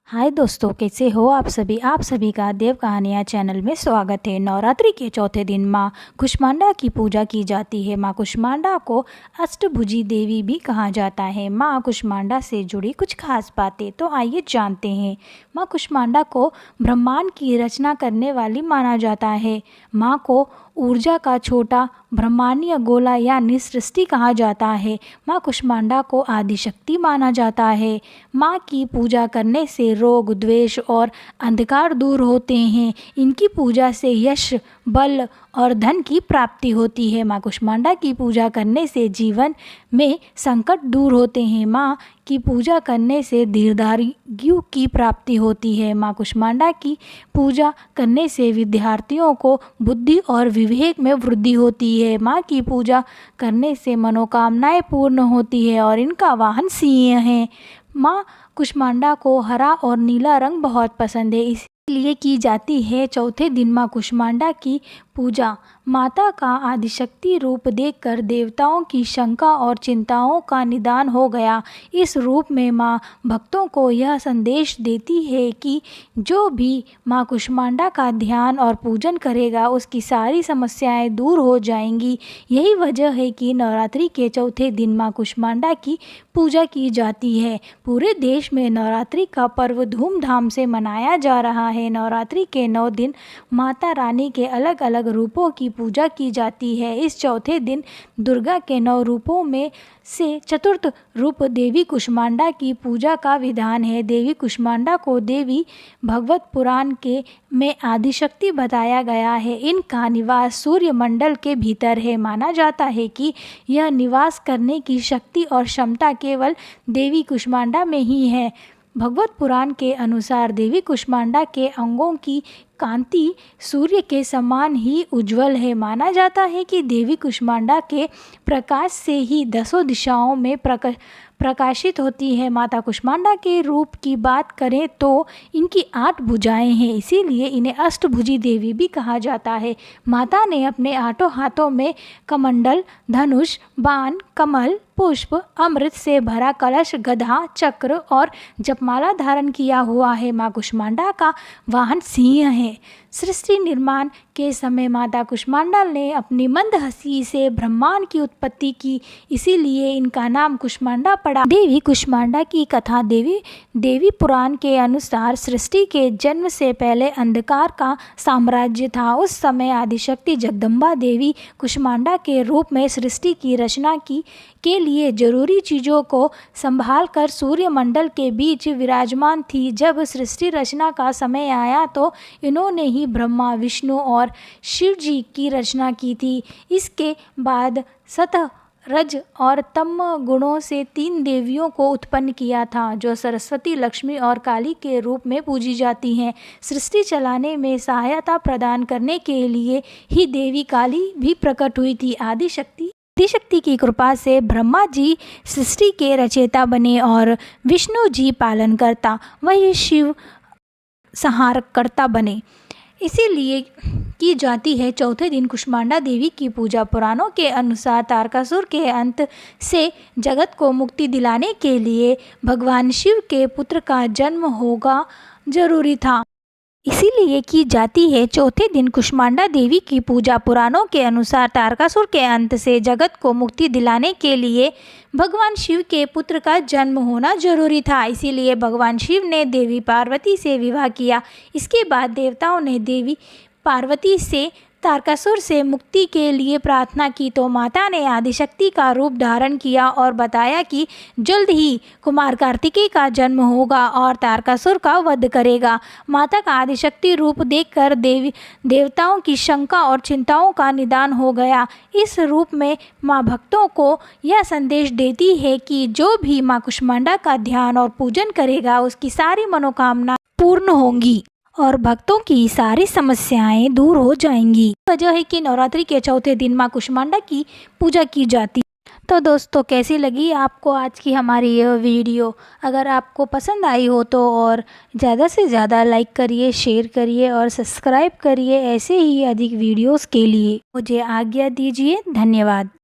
हाय दोस्तों, कैसे हो आप सभी का देव कहानियाँ चैनल में स्वागत है। नवरात्रि के चौथे दिन माँ कुष्मांडा की पूजा की जाती है। माँ कुष्मांडा को अष्टभुजी देवी भी कहा जाता है। माँ कुष्मांडा से जुड़ी कुछ खास बातें तो आइए जानते हैं। माँ कुष्मांडा को ब्रह्मांड की रचना करने वाली माना जाता है। माँ को ऊर्जा का छोटा ब्रह्मांडीय गोला यानी सृष्टि कहा जाता है। माँ कुष्मांडा को आदिशक्ति माना जाता है। माँ की पूजा करने से रोग, द्वेष और अंधकार दूर होते हैं। इनकी पूजा से यश, बल और धन की प्राप्ति होती है। माँ कुष्मांडा की पूजा करने से जीवन में संकट दूर होते हैं। माँ की पूजा करने से दीर्घायु की प्राप्ति होती है। माँ कुष्मांडा की पूजा करने से विद्यार्थियों को बुद्धि और विवेक में वृद्धि होती है। माँ की पूजा करने से मनोकामनाएं पूर्ण होती है और इनका वाहन सिंह है। माँ कुष्मांडा को हरा और नीला रंग बहुत पसंद है, इसलिए की जाती है। चौथे दिन माँ कुष्मांडा की पूजा माता का आदिशक्ति रूप देखकर देवताओं की शंका और चिंताओं का निदान हो गया। इस रूप में माँ भक्तों को यह संदेश देती है कि जो भी माँ कुष्मांडा का ध्यान और पूजन करेगा उसकी सारी समस्याएं दूर हो जाएंगी। यही वजह है कि नवरात्रि के चौथे दिन माँ कुष्मांडा की पूजा की जाती है। पूरे देश में नवरात्रि का पर्व धूमधाम से मनाया जा रहा है। नवरात्रि के 9 दिन माता रानी के अलग अलग रूपों की पूजा की जाती है। इस चौथे दिन दुर्गा के 9 रूपों में से चतुर्थ रूप देवी कुष्मांडा की पूजा का विधान है। देवी कुष्मांडा को देवी भगवत पुराण के में आदिशक्ति बताया गया है। इनका निवास सूर्य मंडल के भीतर है। माना जाता है कि यह निवास करने की शक्ति और क्षमता केवल देवी कुष्मांडा में ही है। भगवत पुराण के अनुसार देवी कुष्मांडा के अंगों की कांति सूर्य के समान ही उज्जवल है। माना जाता है कि देवी कुष्मांडा के प्रकाश से ही 10 दिशाओं में प्रकाशित होती है। माता कुष्मांडा के रूप की बात करें तो इनकी 8 भुजाएं हैं, इसीलिए इन्हें अष्टभुजी देवी भी कहा जाता है। माता ने अपने 8 हाथों में कमंडल, धनुष, बाण, कमल, पुष्प, अमृत से भरा कलश, गदा, चक्र और जपमाला धारण किया हुआ है। माँ कुष्मांडा का वाहन सिंह है। सृष्टि निर्माण के समय माता कुष्मांडा ने अपनी मंद हंसी से ब्रह्मांड की उत्पत्ति की, इसीलिए इनका नाम कुष्मांडा पड़ा। देवी कुष्मांडा की कथा देवी पुराण के अनुसार सृष्टि के जन्म से पहले अंधकार का साम्राज्य था। उस समय आदिशक्ति जगदम्बा देवी कुष्मांडा के रूप में सृष्टि की रचना के लिए जरूरी चीज़ों को संभाल कर सूर्य मंडल के बीच विराजमान थी। जब सृष्टि रचना का समय आया तो इन्होंने ही ब्रह्मा, विष्णु और शिव जी की रचना की थी। इसके बाद सतह, रज और तम गुणों से 3 देवियों को उत्पन्न किया था, जो सरस्वती, लक्ष्मी और काली के रूप में पूजी जाती हैं। सृष्टि चलाने में सहायता प्रदान करने के लिए ही देवी काली भी प्रकट हुई थी। आदिशक्ति की कृपा से ब्रह्मा जी सृष्टि के रचयिता बने और विष्णु जी पालनकर्ता, वही शिव संहारकर्ता बने। इसीलिए की जाती है चौथे दिन कुष्मांडा देवी की पूजा। पुराणों के अनुसार तारकासुर के अंत से जगत को मुक्ति दिलाने के लिए भगवान शिव के पुत्र का जन्म होगा जरूरी था, इसीलिए की जाती है चौथे दिन कुष्मांडा देवी की पूजा। पुराणों के अनुसार तारकासुर के अंत से जगत को मुक्ति दिलाने के लिए भगवान शिव के पुत्र का जन्म होना जरूरी था, इसीलिए भगवान शिव ने देवी पार्वती से विवाह किया। इसके बाद देवताओं ने देवी पार्वती से तारकासुर से मुक्ति के लिए प्रार्थना की तो माता ने आदिशक्ति का रूप धारण किया और बताया कि जल्द ही कुमार कार्तिकेय का जन्म होगा और तारकासुर का वध करेगा। माता का आदिशक्ति रूप देखकर देवताओं की शंका और चिंताओं का निदान हो गया। इस रूप में माँ भक्तों को यह संदेश देती है कि जो भी माँ कुष्मांडा का ध्यान और पूजन करेगा उसकी सारी मनोकामना पूर्ण होंगी और भक्तों की सारी समस्याएं दूर हो जाएंगी। वजह है कि नवरात्रि के चौथे दिन माँ कुष्मांडा की पूजा की जाती। तो दोस्तों, कैसी लगी आपको आज की हमारी यह वीडियो? अगर आपको पसंद आई हो तो और ज़्यादा से ज़्यादा लाइक करिए, शेयर करिए और सब्सक्राइब करिए ऐसे ही अधिक वीडियोस के लिए। मुझे आज्ञा दीजिए। धन्यवाद।